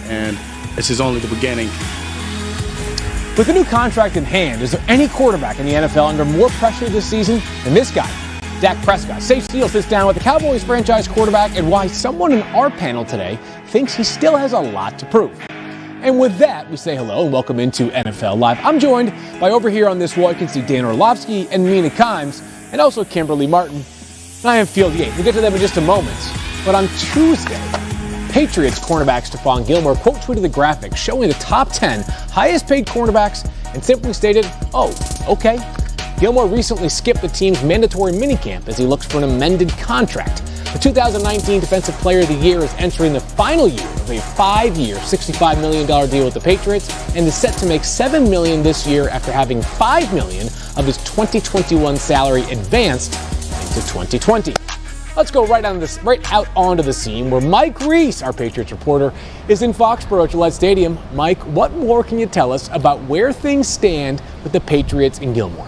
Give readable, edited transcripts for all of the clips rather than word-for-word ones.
and this is only the beginning. With a new contract in hand, is there any quarterback in the NFL under more pressure this season than this guy, Dak Prescott? Safe Steele sits down with the Cowboys franchise quarterback and why someone in our panel today thinks he still has a lot to prove. And with that, we say hello and welcome into NFL Live. I'm joined by over here on this wall, you can see Dan Orlovsky and Mina Kimes, and also Kimberly Martin. And I am Field Yates. We'll get to them in just a moment. But on Tuesday, Patriots cornerback Stephon Gilmore quote tweeted the graphic showing the top 10 highest paid cornerbacks and simply stated, oh, okay. Gilmore recently skipped the team's mandatory minicamp as he looks for an amended contract. The 2019 Defensive Player of the Year is entering the final year of a 5-year, $65 million deal with the Patriots and is set to make $7 million this year after having $5 million of his 2021 salary advanced into 2020. Let's go right out onto the scene where Mike Reese, our Patriots reporter, is in Foxborough at Gillette Stadium. Mike, what more can you tell us about where things stand with the Patriots and Gilmore?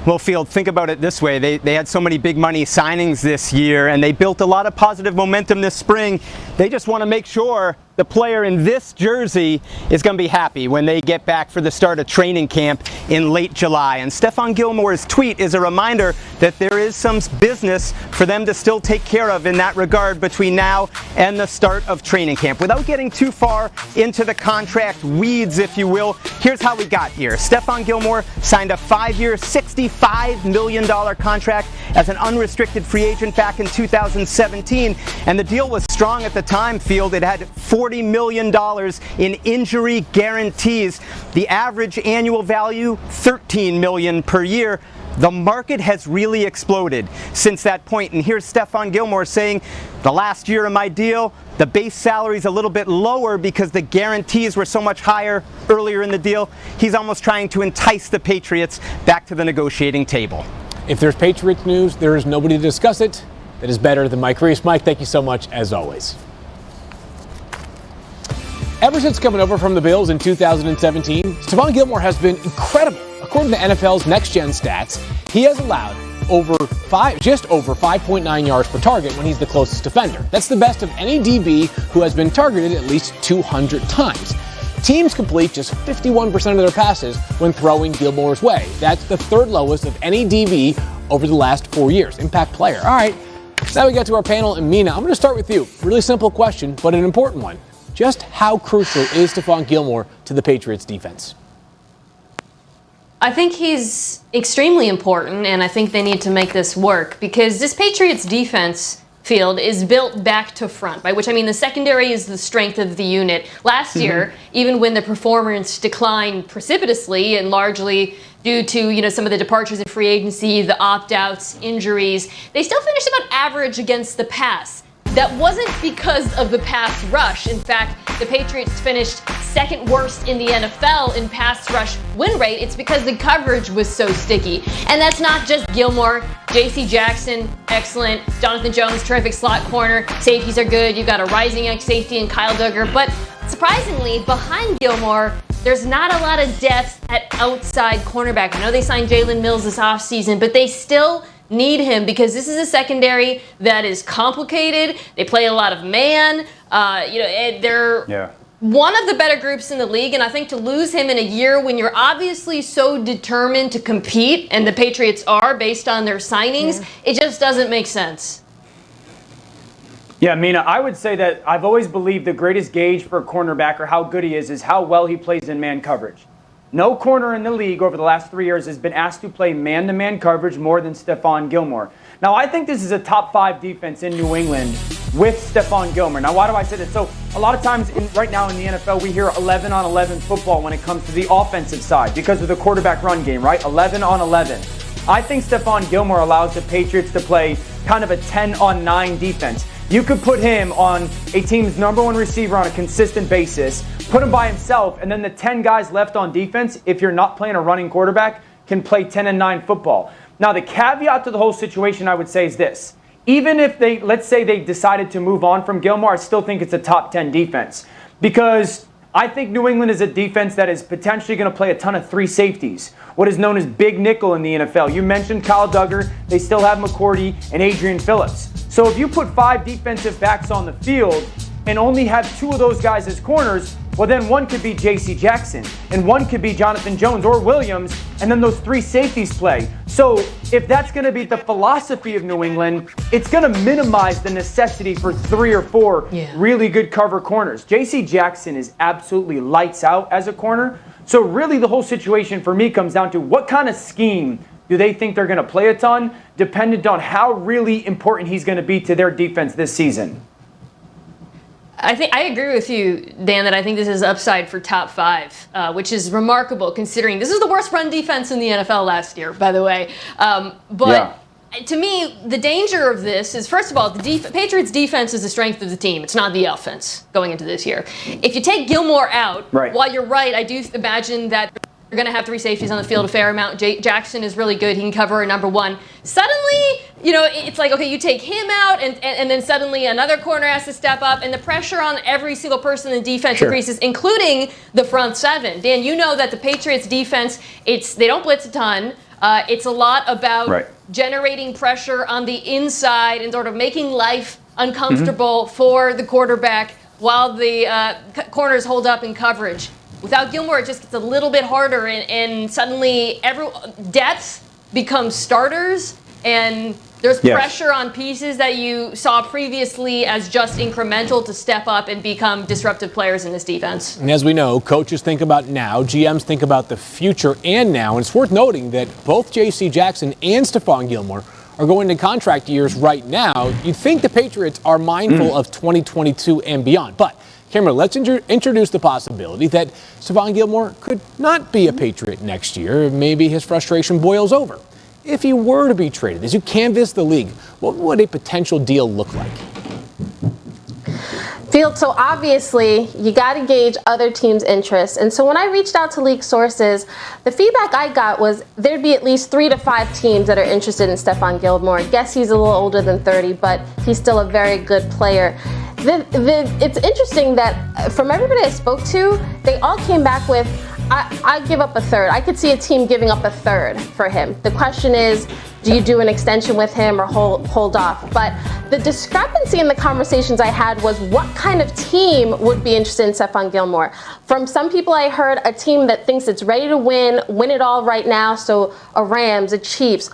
Well, Field, think about it this way. They had so many big money signings this year, and they built a lot of positive momentum this spring. They just want to make sure the player in this jersey is going to be happy when they get back for the start of training camp in late July. And Stephon Gilmore's tweet is a reminder that there is some business for them to still take care of in that regard between now and the start of training camp. Without getting too far into the contract weeds, if you will, here's how we got here. Stephon Gilmore signed a 5-year, $65 million contract as an unrestricted free agent back in 2017, and the deal was strong at the time, Field. It had $40 million in injury guarantees. The average annual value, $13 million per year. The market has really exploded since that point. And here's Stephon Gilmore saying, the last year of my deal, the base salary is a little bit lower because the guarantees were so much higher earlier in the deal. He's almost trying to entice the Patriots back to the negotiating table. If there's Patriots news, there is nobody to discuss it that is better than Mike Reese. Mike, thank you so much, as always. Ever since coming over from the Bills in 2017, Stephon Gilmore has been incredible. According to NFL's Next Gen stats, he has allowed just over 5.9 yards per target when he's the closest defender. That's the best of any DB who has been targeted at least 200 times. Teams complete just 51% of their passes when throwing Gilmore's way. That's the third lowest of any DB over the last 4 years. Impact player. All right, now we get to our panel, and Mina, I'm going to start with you. Really simple question, but an important one. Just how crucial is Stephon Gilmore to the Patriots defense? I think he's extremely important, and I think they need to make this work because this Patriots defense Field is built back to front, by which I mean the secondary is the strength of the unit. Last year, even when the performance declined precipitously and largely due to, some of the departures in free agency, the opt-outs, injuries, they still finished about average against the pass. That wasn't because of the pass rush. In fact, the Patriots finished second worst in the NFL in pass rush win rate. It's because the coverage was so sticky. And that's not just Gilmore. J.C. Jackson, excellent. Jonathan Jones, terrific slot corner. Safeties are good. You've got a rising safety in Kyle Duggar. But surprisingly, behind Gilmore, there's not a lot of depth at outside cornerback. I know they signed Jalen Mills this offseason, but they still need him because this is a secondary that is complicated. They play a lot of man. They're one of the better groups in the league, and I think to lose him in a year when you're obviously so determined to compete, and the Patriots are based on their signings, it just doesn't make sense. Yeah, Mina, I would say that I've always believed the greatest gauge for a cornerback or how good he is how well he plays in man coverage. No corner in the league over the last 3 years has been asked to play man-to-man coverage more than Stephon Gilmore. Now, I think this is a top 5 defense in New England with Stephon Gilmore. Now, why do I say that? So, a lot of times right now in the NFL, we hear 11 on 11 football when it comes to the offensive side because of the quarterback run game, right? 11 on 11. I think Stephon Gilmore allows the Patriots to play kind of a 10 on 9 defense. You could put him on a team's number one receiver on a consistent basis, put him by himself, and then the 10 guys left on defense, if you're not playing a running quarterback, can play 10 and 9 football. Now, the caveat to the whole situation, I would say, is this. Even if let's say they decided to move on from Gilmore, I still think it's a top 10 defense. Because I think New England is a defense that is potentially going to play a ton of 3 safeties, what is known as big nickel in the NFL. You mentioned Kyle Duggar. They still have McCourty and Adrian Phillips. So if you put 5 defensive backs on the field and only have 2 of those guys as corners, well, then one could be J.C. Jackson, and one could be Jonathan Jones or Williams, and then those 3 safeties play. So if that's going to be the philosophy of New England, it's going to minimize the necessity for 3 or 4 really good cover corners. J.C. Jackson is absolutely lights out as a corner. So really the whole situation for me comes down to what kind of scheme do they think they're going to play a ton, dependent on how really important he's going to be to their defense this season. I agree with you, Dan, that I think this is upside for top 5, which is remarkable considering this is the worst run defense in the NFL last year, by the way. To me, the danger of this is, first of all, the Patriots' defense is the strength of the team. It's not the offense going into this year. If you take Gilmore out, while you're right, I do imagine that you're going to have 3 safeties on the field a fair amount. Jackson is really good. He can cover a number 1. Suddenly, it's like, okay, you take him out, and then suddenly another corner has to step up, and the pressure on every single person in the defense increases, including the front 7. Dan, you know that the Patriots' defense, they don't blitz a ton. It's a lot about generating pressure on the inside and sort of making life uncomfortable for the quarterback while the corners hold up in coverage. Without Gilmore, it just gets a little bit harder, and suddenly depth becomes starters, and there's pressure on pieces that you saw previously as just incremental to step up and become disruptive players in this defense. And as we know, coaches think about now, GMs think about the future and now, and it's worth noting that both J.C. Jackson and Stephon Gilmore are going into contract years right now. You'd think the Patriots are mindful of 2022 and beyond, but Cameron, let's introduce the possibility that Stephon Gilmore could not be a Patriot next year. Maybe his frustration boils over. If he were to be traded, as you canvass the league, what would a potential deal look like? Field, so obviously you got to gauge other teams' interests. And so when I reached out to league sources, the feedback I got was there'd be at least 3 to 5 teams that are interested in Stephon Gilmore. Yes, he's a little older than 30, but he's still a very good player. It's interesting that from everybody I spoke to, they all came back with, I give up a third. I could see a team giving up a third for him. The question is, do you do an extension with him or hold off? But the discrepancy in the conversations I had was what kind of team would be interested in Stephon Gilmore. From some people I heard a team that thinks it's ready to win it all right now, so a Rams, a Chiefs.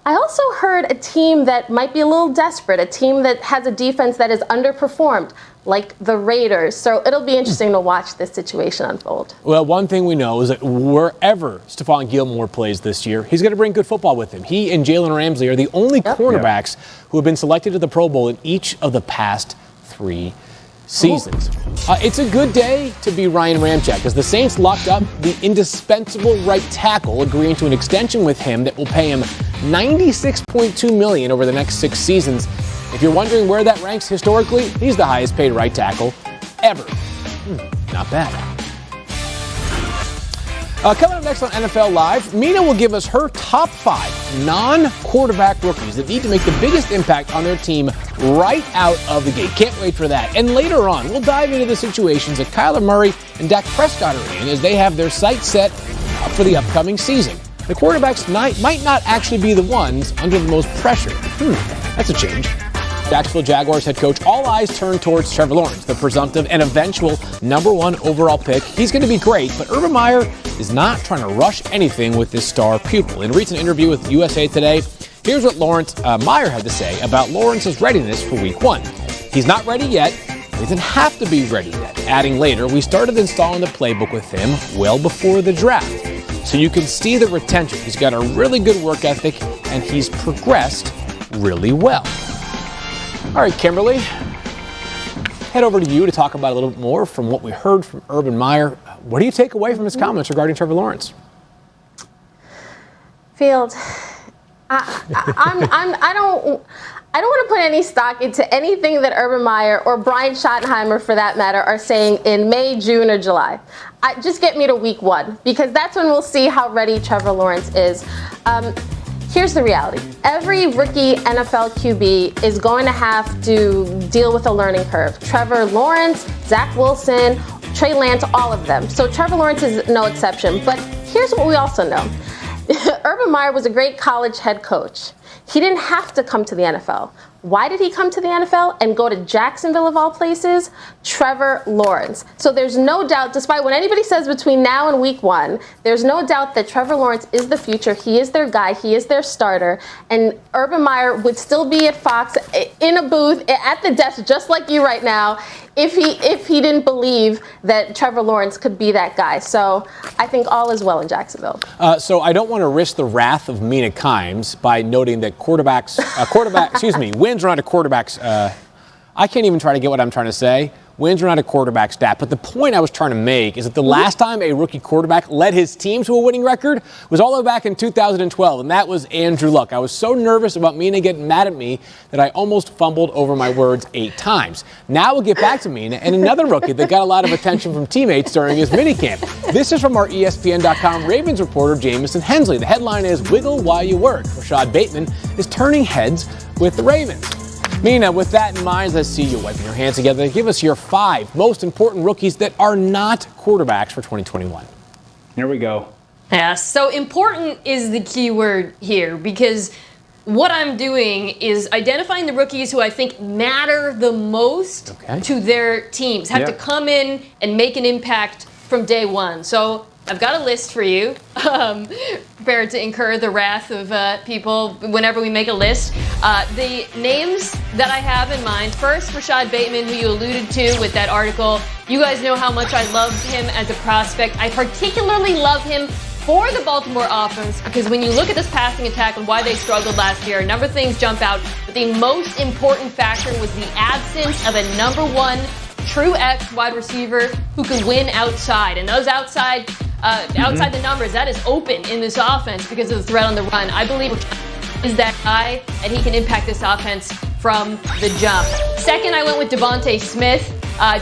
I also heard a team that might be a little desperate, a team that has a defense that is underperformed, like the Raiders. So it'll be interesting to watch this situation unfold. Well, one thing we know is that wherever Stephon Gilmore plays this year, he's going to bring good football with him. He and Jalen Ramsey are the only cornerbacks who have been selected to the Pro Bowl in each of the past 3 seasons. It's a good day to be Ryan Ramczyk as the Saints locked up the indispensable right tackle, agreeing to an extension with him that will pay him $96.2 million over the next 6 seasons. If you're wondering where that ranks historically, he's the highest paid right tackle ever. Not bad. Coming up next on NFL Live, Mina will give us her top 5 non-quarterback rookies that need to make the biggest impact on their team right out of the gate. Can't wait for that. And later on, we'll dive into the situations that Kyler Murray and Dak Prescott are in as they have their sights set for the upcoming season. The quarterbacks might not actually be the ones under the most pressure. That's a change. Jacksonville Jaguars head coach, all eyes turn towards Trevor Lawrence, the presumptive and eventual number 1 overall pick. He's going to be great, but Urban Meyer is not trying to rush anything with this star pupil. In a recent interview with USA Today, here's what Meyer had to say about Lawrence's readiness for Week 1. He's not ready yet. He doesn't have to be ready yet. Adding later, we started installing the playbook with him well before the draft. So you can see the retention. He's got a really good work ethic, and he's progressed really well. All right, Kimberly, head over to you to talk about a little bit more from what we heard from Urban Meyer. What do you take away from his comments regarding Trevor Lawrence? Field, I don't want to put any stock into anything that Urban Meyer or Brian Schottenheimer, for that matter, are saying in May, June, or July. Just get me to Week 1, because that's when we'll see how ready Trevor Lawrence is. Here's the reality. Every rookie NFL QB is going to have to deal with a learning curve. Trevor Lawrence, Zach Wilson, Trey Lance, all of them. So Trevor Lawrence is no exception. But here's what we also know. Urban Meyer was a great college head coach. He didn't have to come to the NFL. Why did he come to the NFL and go to Jacksonville of all places? Trevor Lawrence. So there's no doubt, despite what anybody says between now and week 1, there's no doubt that Trevor Lawrence is the future. He is their guy. He is their starter. And Urban Meyer would still be at Fox in a booth at the desk, just like you right now, if he didn't believe that Trevor Lawrence could be that guy. So I think all is well in Jacksonville. So I don't want to risk the wrath of Mina Kimes by noting that wins are not a quarterback's. I can't even try to get what I'm trying to say. Wins are not a quarterback stat. But the point I was trying to make is that the last time a rookie quarterback led his team to a winning record was all the way back in 2012, and that was Andrew Luck. I was so nervous about Mina getting mad at me that I almost fumbled over my words 8 times. Now we'll get back to Mina and another rookie that got a lot of attention from teammates during his minicamp. This is from our ESPN.com Ravens reporter, Jamison Hensley. The headline is, "Wiggle While You Work." Rashad Bateman is turning heads with the Ravens. Mina, with that in mind, let's see you wiping your hands together. Give us your 5 most important rookies that are not quarterbacks for 2021. Here we go. Yeah, so important is the key word here, because what I'm doing is identifying the rookies who I think matter the most to their teams, have to come in and make an impact from day one. So I've got a list for you, prepared to incur the wrath of people whenever we make a list. The names that I have in mind, first, Rashad Bateman, who you alluded to with that article. You guys know how much I loved him as a prospect. I particularly love him for the Baltimore offense, because when you look at this passing attack and why they struggled last year, a number of things jump out, but the most important factor was the absence of a number 1 true X wide receiver who can win outside. And those outside the numbers, that is open in this offense because of the threat on the run. I believe is that guy, and he can impact this offense from the jump. Second, I went with Devontae Smith.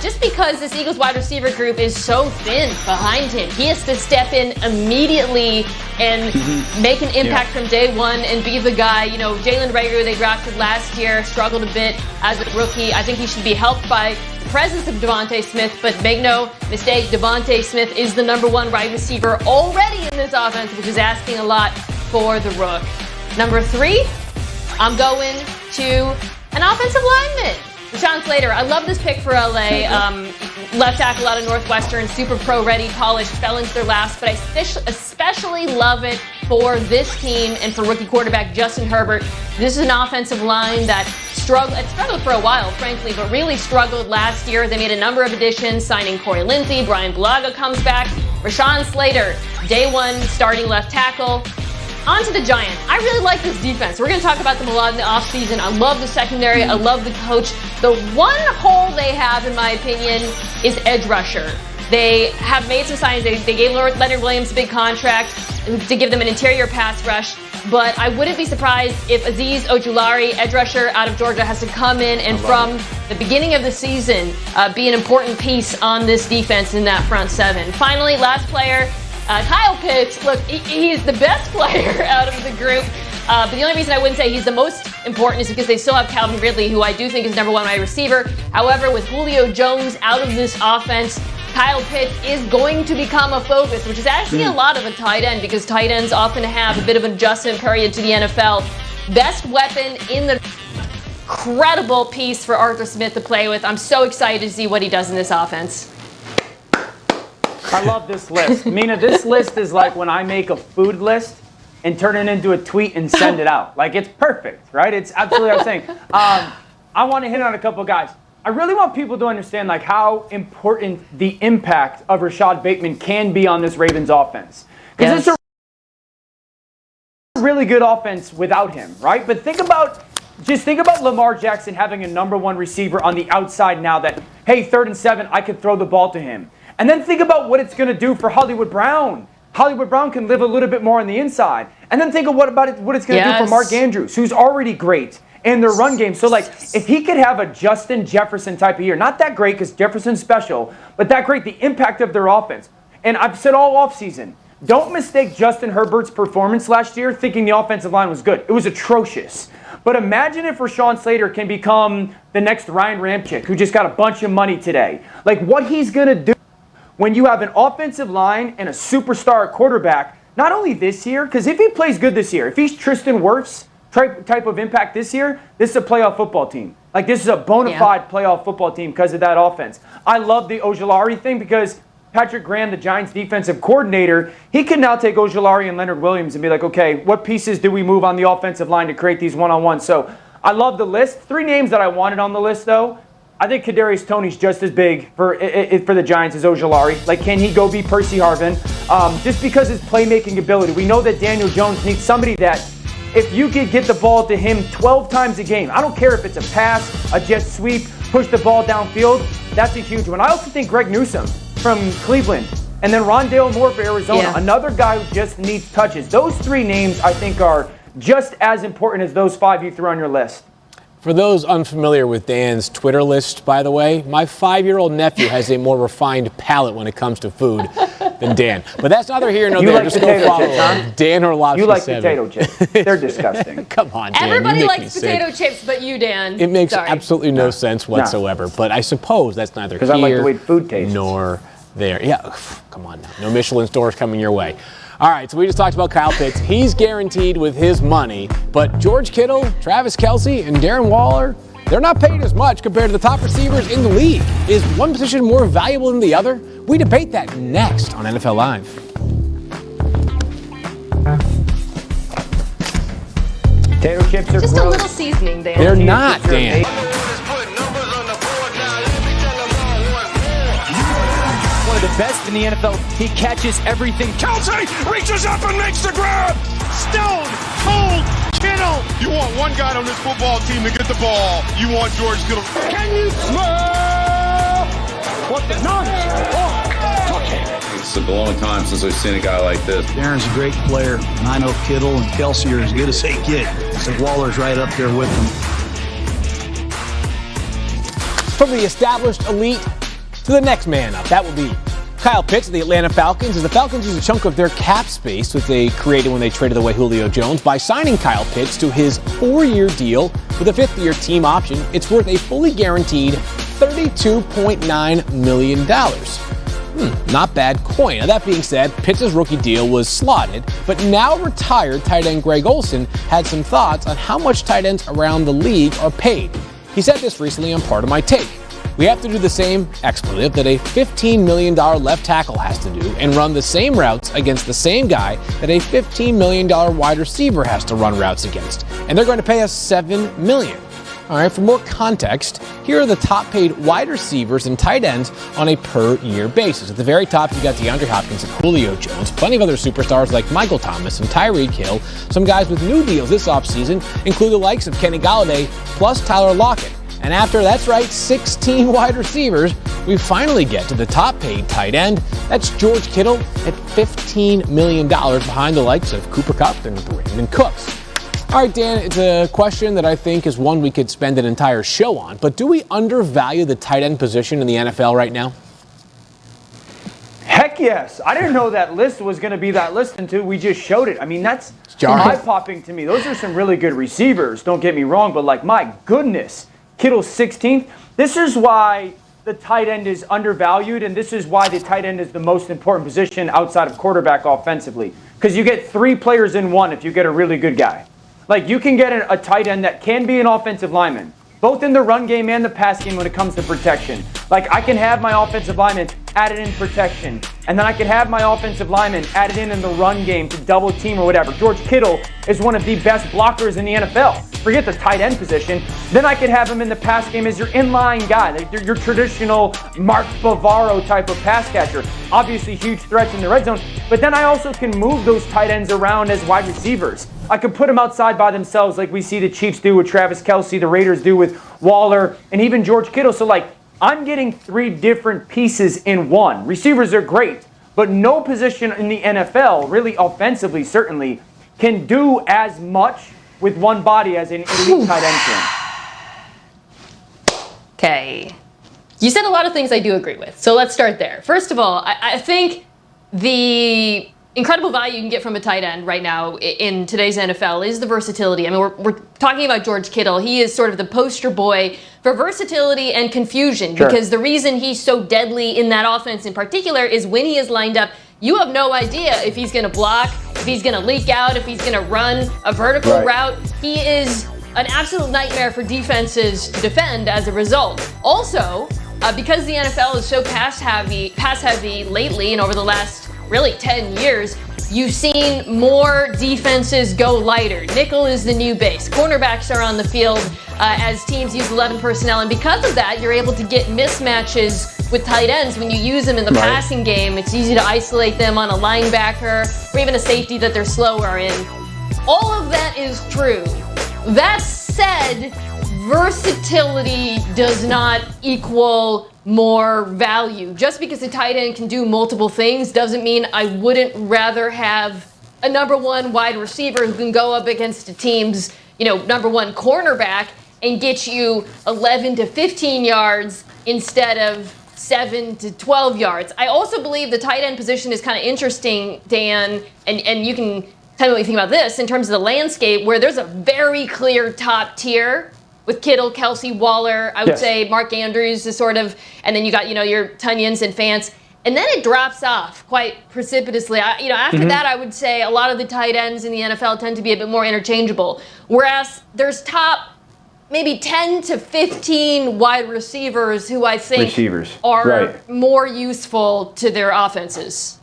Just because this Eagles wide receiver group is so thin behind him, he has to step in immediately and make an impact from day one and be the guy. You know, Jalen Reagor, they drafted last year, struggled a bit as a rookie. I think he should be helped by the presence of Devontae Smith, but make no mistake, Devontae Smith is the number 1 wide receiver already in this offense, which is asking a lot for the Rook. Number 3, I'm going to an offensive lineman. Rashawn Slater, I love this pick for LA. Left tackle out of Northwestern, super pro ready, polished, fell into their laps, but I especially love it for this team and for rookie quarterback Justin Herbert. This is an offensive line that struggled for a while, frankly, but really struggled last year. They made a number of additions, signing Corey Lindsey, Brian Bulaga comes back, Rashawn Slater, day 1 starting left tackle. On to the Giants. I really like this defense. We're going to talk about them a lot in the offseason. I love the secondary. I love the coach. The one hole they have, in my opinion, is edge rusher. They have made some signings. They gave Leonard Williams a big contract to give them an interior pass rush. But I wouldn't be surprised if Azeez Ojulari, edge rusher out of Georgia, has to come in and from the beginning of the season be an important piece on this defense in that front 7. Finally, last player, Kyle Pitts. Look, he is the best player out of the group. But the only reason I wouldn't say he's the most important is because they still have Calvin Ridley, who I do think is number 1 wide receiver. However, with Julio Jones out of this offense, Kyle Pitts is going to become a focus, which is actually a lot of a tight end, because tight ends often have a bit of an adjustment period to the NFL. Best weapon in the incredible piece for Arthur Smith to play with. I'm so excited to see what he does in this offense. I love this list. Mina, this list is like when I make a food list and turn it into a tweet and send it out. Like, it's perfect, right? It's absolutely what I'm saying. I want to hit on a couple guys. I really want people to understand like how important the impact of Rashad Bateman can be on this Ravens offense. Because it's a really good offense without him, right? But think about Lamar Jackson having a number 1 receiver on the outside now that, hey, 3rd and 7, I could throw the ball to him. And then think about what it's going to do for Hollywood Brown. Hollywood Brown can live a little bit more on the inside. And then think of what it's going to do for Mark Andrews, who's already great in their run game. So, like, if he could have a Justin Jefferson type of year, not that great because Jefferson's special, but that great, the impact of their offense. And I've said all offseason, don't mistake Justin Herbert's performance last year thinking the offensive line was good. It was atrocious. But imagine if Rashawn Slater can become the next Ryan Ramczyk, who just got a bunch of money today. Like, what he's going to do when you have an offensive line and a superstar quarterback, not only this year, because if he plays good this year, if he's Tristan Wirfs, type of impact this year, this is a playoff football team. Like, this is a bona fide playoff football team because of that offense. I love the Ojulari thing because Patrick Graham, the Giants defensive coordinator, he can now take Ojulari and Leonard Williams and be like, okay, what pieces do we move on the offensive line to create these one-on-ones? So I love the list. 3 names that I wanted on the list, though. I think Kadarius Toney's just as big for the Giants as Ojulari. Like, can he go be Percy Harvin? Just because his playmaking ability. We know that Daniel Jones needs somebody that, if you could get the ball to him 12 times a game, I don't care if it's a pass, a jet sweep, push the ball downfield, that's a huge one. I also think Greg Newsome from Cleveland, and then Rondale Moore for Arizona, another guy who just needs touches. Those 3 names, I think, are just as important as those 5 you threw on your list. For those unfamiliar with Dan's Twitter list, by the way, my 5-year-old nephew has a more refined palate when it comes to food than Dan. But that's neither here nor there. Like just go follow chips, huh? Dan Orlovsky. You like potato chips. They're disgusting. Come on, Dan. Everybody likes potato chips, but you, Dan. It makes absolutely no sense whatsoever. But I suppose that's neither here because I like the way food tastes. Nor there. Yeah, come on now. No Michelin stores coming your way. All right, so we just talked about Kyle Pitts. He's guaranteed with his money, but George Kittle, Travis Kelce, and Darren Waller, they're not paid as much compared to the top receivers in the league. Is one position more valuable than the other? We debate that next on NFL Live. Potato chips are just gross. a little seasoning, Dan. They're not, Dan. One of the best in the NFL. He catches everything. Kelce reaches up and makes the grab. Stone cold Kittle. You want one guy on this football team to get the ball. You want George Kittle. Can you smell what the It's been a long time since I've seen a guy like this. Darren's a great player, and I know Kittle and Kelce are as good as they get. So Waller's right up there with them. From the established elite to the next man up, that will be Kyle Pitts of the Atlanta Falcons. As the Falcons use a chunk of their cap space that they created when they traded away Julio Jones by signing Kyle Pitts to his 4-year deal with a 5th-year team option. It's worth a fully guaranteed $32.9 million. Not bad coin. Now, that being said, Pitts' rookie deal was slotted, but now retired tight end Greg Olsen had some thoughts on how much tight ends around the league are paid. He said this recently on Part of My Take. We have to do the same expletive that a $15 million left tackle has to do and run the same routes against the same guy that a $15 million wide receiver has to run routes against. And they're going to pay us $7 million. All right, for more context, here are the top paid wide receivers and tight ends on a per year basis. At the very top, you got DeAndre Hopkins and Julio Jones, plenty of other superstars like Michael Thomas and Tyreek Hill. Some guys with new deals this offseason include the likes of Kenny Golladay plus Tyler Lockett. And after, that's right, 16 wide receivers, we finally get to the top paid tight end. That's George Kittle at $15 million behind the likes of Cooper Kupp and Brandon Cooks. All right, Dan, it's a question that I think is one we could spend an entire show on, but do we undervalue the tight end position in the NFL right now? Heck yes. I didn't know that list was going to be that list until we just showed it. I mean, that's eye-popping to me. Those are some really good receivers, don't get me wrong, but like, my goodness. Kittle's 16th. This is why the tight end is undervalued, and this is why the tight end is the most important position outside of quarterback offensively. Because you get 3 players in one if you get a really good guy. Like, you can get a tight end that can be an offensive lineman, both in the run game and the pass game when it comes to protection. Like, I can have my offensive lineman added in protection, and then I can have my offensive lineman added in the run game to double team or whatever. George Kittle is one of the best blockers in the NFL. Forget the tight end position. Then I could have him in the pass game as your inline guy, like your traditional Mark Bavaro type of pass catcher. Obviously huge threats in the red zone, but then I also can move those tight ends around as wide receivers. I could put them outside by themselves like we see the Chiefs do with Travis Kelce, the Raiders do with Waller, and even George Kittle. So like, I'm getting 3 different pieces in one. Receivers are great, but no position in the NFL, really offensively certainly, can do as much with one body as an elite tight end can. Okay. You said a lot of things I do agree with, so let's start there. First of all, I think the incredible value you can get from a tight end right now in today's NFL is the versatility. I mean, we're talking about George Kittle. He is sort of the poster boy for versatility and confusion, because the reason he's so deadly in that offense in particular is when he is lined up, you have no idea if he's going to block if he's going to leak out, if he's going to run a vertical route. He is an absolute nightmare for defenses to defend as a result. Also, because the NFL is so pass heavy lately and over the last really 10 years, you've seen more defenses go lighter. Nickel is the new base. Cornerbacks are on the field as teams use 11 personnel, and because of that, you're able to get mismatches with tight ends when you use them in the passing game. It's easy to isolate them on a linebacker or even a safety that they're slower in. All of that is true. That said, versatility does not equal more value. Just because a tight end can do multiple things doesn't mean I wouldn't rather have a number one wide receiver who can go up against a team's, number one cornerback and get you 11 to 15 yards instead of 7 to 12 yards. I also believe the tight end position is kind of interesting, Dan, and you can tell me what you think about this in terms of the landscape, where there's a very clear top tier with Kittle, Kelsey, Waller. I would say Mark Andrews is sort of, and then you got, your Tunyons and Fants. And then it drops off quite precipitously. After that, I would say a lot of the tight ends in the NFL tend to be a bit more interchangeable. Whereas there's top maybe 10 to 15 wide receivers who I think are more useful to their offenses.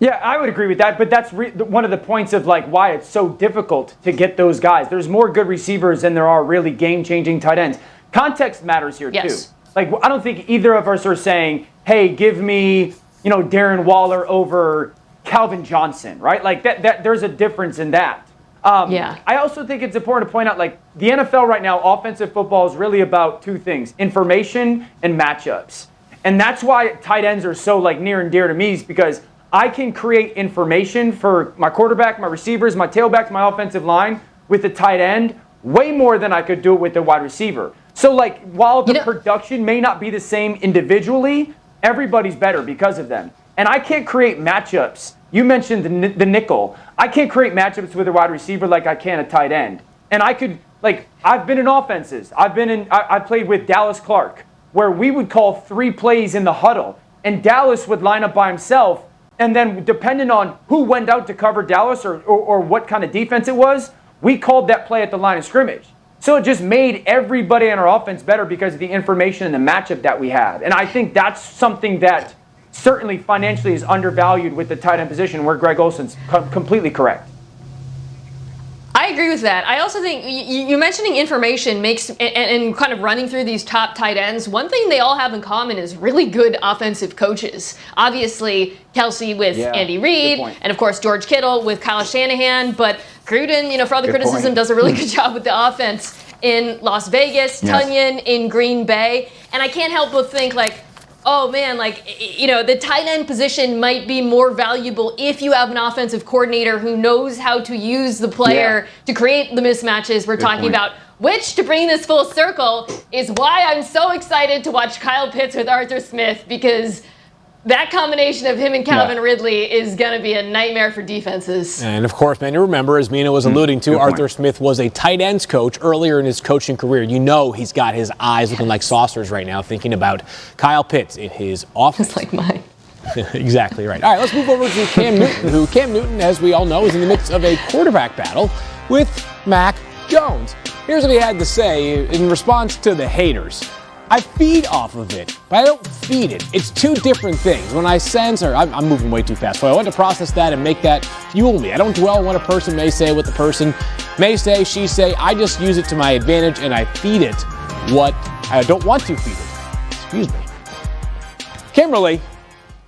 Yeah, I would agree with that, but that's one of the points of why it's so difficult to get those guys. There's more good receivers than there are really game-changing tight ends. Context matters here too. I don't think either of us are saying, "Hey, give me, Darren Waller over Calvin Johnson," right? That there's a difference in that. I also think it's important to point out, the NFL right now, offensive football is really about two things: information and matchups. And that's why tight ends are so near and dear to me, is because I can create information for my quarterback, my receivers, my tailbacks, my offensive line with the tight end way more than I could do it with the wide receiver. So, while the production may not be the same individually, everybody's better because of them. And I can't create matchups. You mentioned the nickel. I can't create matchups with a wide receiver like I can a tight end. And I could, I've been in offenses. I played with Dallas Clark, where we would call 3 plays in the huddle, and Dallas would line up by himself. And then depending on who went out to cover Dallas or what kind of defense it was, we called that play at the line of scrimmage. So it just made everybody in our offense better because of the information and the matchup that we had. And I think that's something that certainly financially is undervalued with the tight end position, where Greg Olson's completely correct. I agree with that. I also think you mentioning information makes, and kind of running through these top tight ends, one thing they all have in common is really good offensive coaches. Obviously, Kelsey with Andy Reid, and of course George Kittle with Kyle Shanahan, but Gruden, for all the criticism, does a really good job with the offense in Las Vegas, Tunyon in Green Bay, and I can't help but think oh man, the tight end position might be more valuable if you have an offensive coordinator who knows how to use the player to create the mismatches we're talking about. Which, to bring this full circle, is why I'm so excited to watch Kyle Pitts with Arthur Smith, because that combination of him and Calvin Ridley is going to be a nightmare for defenses. And of course, man, you remember, as Mina was alluding to, Arthur Smith was a tight ends coach earlier in his coaching career. He's got his eyes looking like saucers right now, thinking about Kyle Pitts in his office. Just like mine. Exactly right. All right, let's move over to Cam Newton, who, Cam Newton, as we all know, is in the midst of a quarterback battle with Mac Jones. Here's what he had to say in response to the haters. I feed off of it, but I don't feed it. It's two different things. When I sense, or I'm moving way too fast, so I want to process that and make that fuel me. I don't dwell on what a person may say, what the person may say, she say. I just use it to my advantage, and I feed it what I don't want to feed it. Excuse me. Kimberly,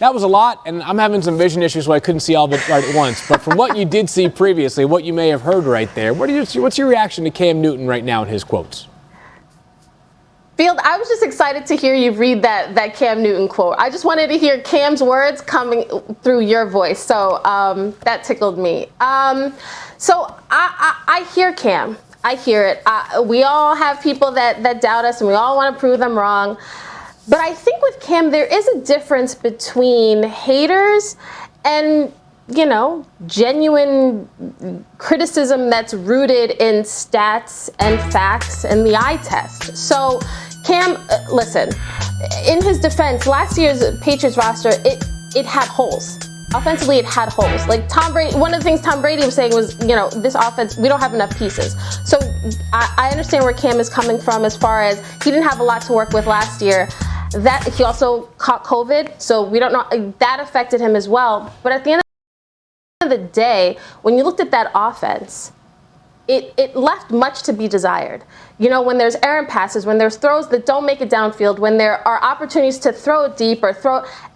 that was a lot, and I'm having some vision issues, so I couldn't see all of it right at once. But from what you did see previously, what you may have heard right there, what's your reaction to Cam Newton right now in his quotes? Field, I was just excited to hear you read that Cam Newton quote. I just wanted to hear Cam's words coming through your voice, so that tickled me. So I hear Cam. I hear it. We all have people that doubt us, and we all want to prove them wrong. But I think with Cam, there is a difference between haters and, genuine criticism that's rooted in stats and facts and the eye test. So, Cam, listen, in his defense, last year's Patriots roster, it had holes. Offensively, it had holes. Like Tom Brady, one of the things Tom Brady was saying was, this offense, we don't have enough pieces. So I understand where Cam is coming from as far as he didn't have a lot to work with last year. That he also caught COVID, so we don't know, that affected him as well. But at the end of the day, when you looked at that offense, it left much to be desired. When there's errant passes, when there's throws that don't make it downfield, when there are opportunities to throw it deep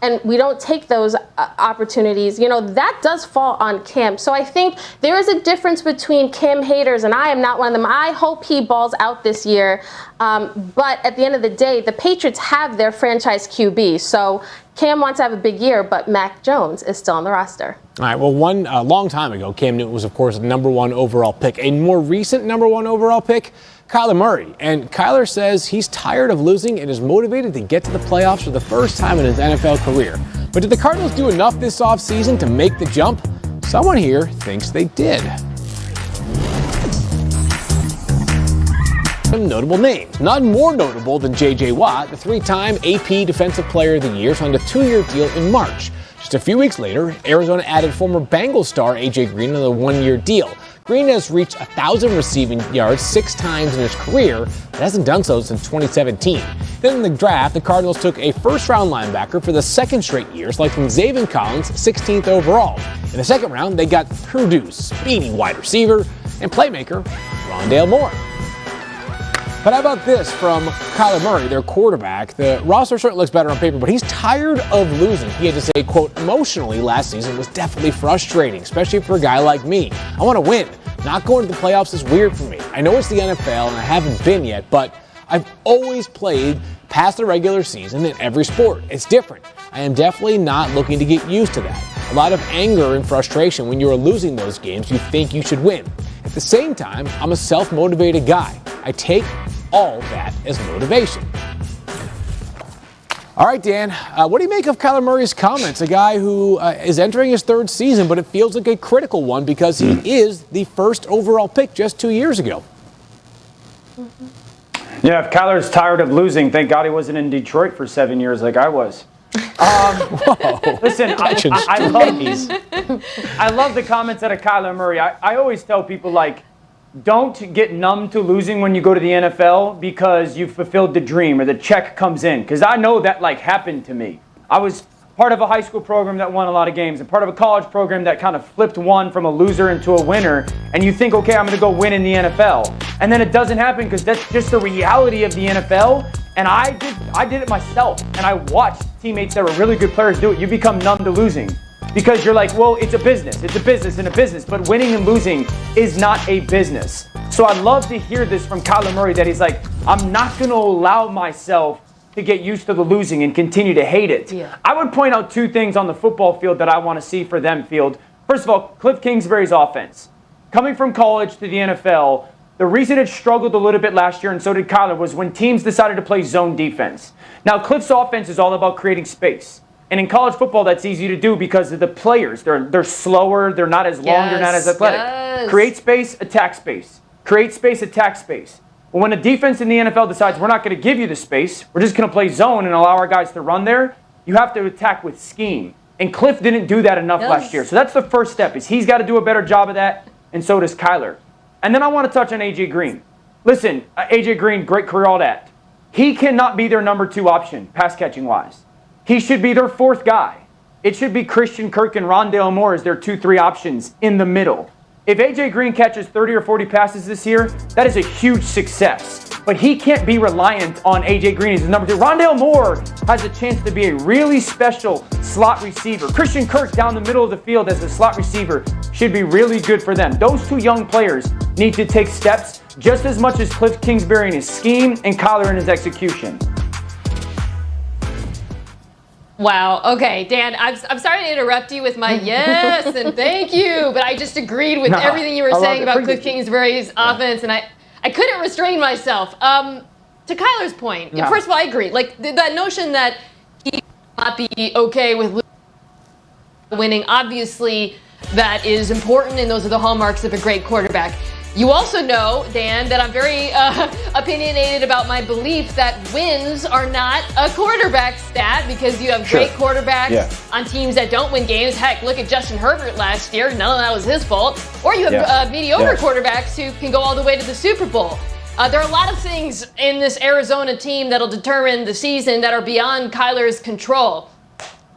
and we don't take those opportunities, that does fall on Cam. So I think there is a difference between Cam haters, and I am not one of them. I hope he balls out this year. But at the end of the day, the Patriots have their franchise QB. So Cam wants to have a big year, but Mac Jones is still on the roster. All right, well, a long time ago, Cam Newton was, of course, the number 1 overall pick. A more recent number 1 overall pick, Kyler Murray. And Kyler says he's tired of losing and is motivated to get to the playoffs for the first time in his NFL career. But did the Cardinals do enough this offseason to make the jump? Someone here thinks they did. Some notable names. None more notable than J.J. Watt, the 3-time AP Defensive Player of the Year, signed a 2-year deal in March. Just a few weeks later, Arizona added former Bengals star A.J. Green on a 1-year deal. Green has reached 1,000 receiving yards 6 times in his career, but hasn't done so since 2017. Then in the draft, the Cardinals took a first-round linebacker for the second straight year, selecting Zaven Collins, 16th overall. In the second round, they got Purdue's speedy wide receiver and playmaker, Rondale Moore. But how about this from Kyler Murray, their quarterback? The roster certainly looks better on paper, but he's tired of losing. He had to say, quote, emotionally last season was definitely frustrating, especially for a guy like me. I want to win. Not going to the playoffs is weird for me. I know it's the NFL and I haven't been yet, but I've always played past the regular season in every sport. It's different. I am definitely not looking to get used to that. A lot of anger and frustration when you are losing those games you think you should win. At the same time, I'm a self-motivated guy. I take all that as motivation. All right, Dan, what do you make of Kyler Murray's comments? A guy who is entering his 3rd season, but it feels like a critical one because he is the first overall pick just 2 years ago. Yeah, if Kyler's tired of losing, thank God he wasn't in Detroit for 7 years like I was. Listen, I love the comments out of Kyler Murray. I always tell people, don't get numb to losing when you go to the NFL because you've fulfilled the dream or the check comes in. Because I know that happened to me. I was part of a high school program that won a lot of games and part of a college program that kind of flipped one from a loser into a winner. And you think, okay, I'm going to go win in the NFL. And then it doesn't happen because that's just the reality of the NFL. And I did it myself. And I watched teammates that were really good players do it. You become numb to losing. Because you're like, well, it's a business. It's a business and a business. But winning and losing is not a business. So I love to hear this from Kyler Murray that he's like, I'm not going to allow myself to get used to the losing and continue to hate it. Yeah. I would point out 2 things on the football field that I want to see for them field. First of all, Cliff Kingsbury's offense. Coming from college to the NFL, the reason it struggled a little bit last year, and so did Kyler, was when teams decided to play zone defense. Now, Cliff's offense is all about creating space. And in college football, that's easy to do because of the players. They're slower, they're not as long, they're not as athletic. Yes. Create space, attack space. Create space, attack space. But when a defense in the NFL decides we're not going to give you the space, we're just going to play zone and allow our guys to run there, you have to attack with scheme. And Cliff didn't do that enough last year. So that's the first step, is he's got to do a better job of that, and so does Kyler. And then I want to touch on A.J. Green. Listen, A.J. Green, great career, all that. He cannot be their number 2 option, pass-catching-wise. He should be their 4th guy. It should be Christian Kirk and Rondale Moore as their 2-3 options in the middle. If A.J. Green catches 30 or 40 passes this year, that is a huge success. But he can't be reliant on A.J. Green as his number 2. Rondale Moore has a chance to be a really special slot receiver. Christian Kirk down the middle of the field as a slot receiver should be really good for them. Those 2 young players need to take steps just as much as Cliff Kingsbury in his scheme and Kyler in his execution. Wow. Okay, Dan, I'm sorry to interrupt you with my yes and thank you, but I just agreed with everything you were saying about Cliff Kingsbury's offense, and I couldn't restrain myself. To Kyler's point, first of all, I agree. That notion that he will not be okay with winning, obviously that is important, and those are the hallmarks of a great quarterback. You also know, Dan, that I'm very opinionated about my belief that wins are not a quarterback stat because you have great quarterbacks on teams that don't win games. Heck, look at Justin Herbert last year. None of that was his fault. Or you have mediocre quarterbacks who can go all the way to the Super Bowl. There are a lot of things in this Arizona team that'll determine the season that are beyond Kyler's control.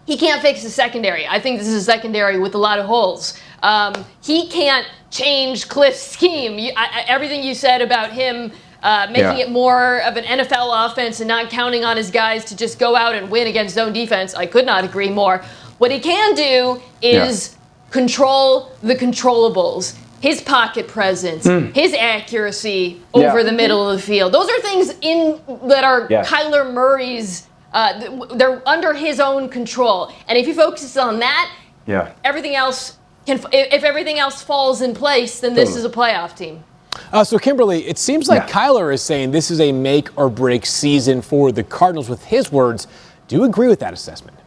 He can't fix the secondary. I think this is a secondary with a lot of holes. He can't change Cliff's scheme. Everything you said about him making it more of an NFL offense and not counting on his guys to just go out and win against zone defense, I could not agree more. What he can do is control the controllables. His pocket presence, his accuracy over the middle of the field. Those are things that are Kyler Murray's, they're under his own control. And if he focuses on that, everything else if everything else falls in place, then this is a playoff team. So, Kimberly, it seems like Kyler is saying this is a make or break season for the Cardinals with his words. Do you agree with that assessment?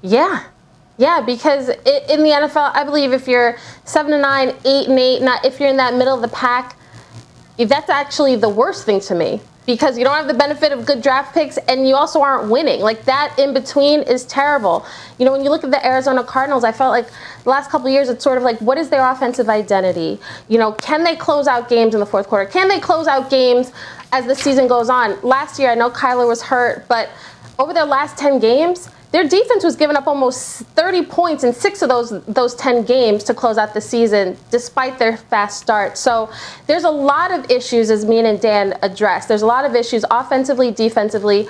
Yeah, because in the NFL, I believe if you're 7-9, 8-8, if you're in that middle of the pack, that's actually the worst thing to me. Because you don't have the benefit of good draft picks and you also aren't winning. Like, that in between is terrible. You know, when you look at the Arizona Cardinals, I felt like the last couple of years it's sort of like, what is their offensive identity? You know, can they close out games in the fourth quarter? Can they close out games as the season goes on? Last year, I know Kyler was hurt, but over their last 10 games, their defense was giving up almost 30 points in 6 of those 10 games to close out the season, despite their fast start. So there's a lot of issues, as Mina and Dan addressed. There's a lot of issues offensively, defensively.